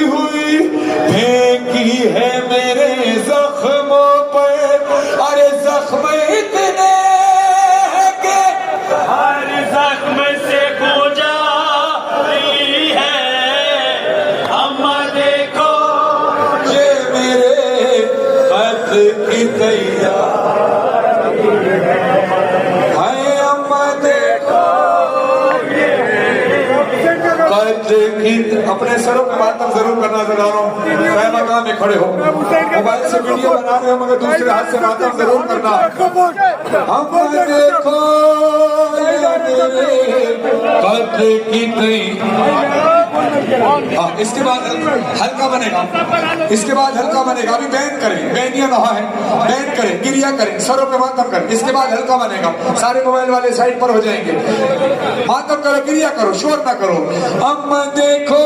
हुई फेंकी है मेरे जख्मों पर। अरे जख्म इतने हैं कि हर जख्म से पूजा रही है। अम्मा देखो ये मेरे खत की तैयारी है। अम्मा देखो अपने सरों पे मातम जरूर करना जरा रहा हूँ। मैं मकाम में खड़े हो, मोबाइल से वीडियो बना रहे हो मगर दूसरे हाथ से मातम जरूर करना। हम देखो कत्ल की हाँ, इसके बाद हल्का बनेगा, इसके बाद हल्का बनेगा। अभी बैन करें, बैनिया नहा है, बैन करें, गिरिया करें, सरों पे मातम करें। इसके बाद हल्का बनेगा, सारे मोबाइल वाले साइड पर हो जाएंगे। मातम करो, गिरिया करो, शोर ना करो। हम देखो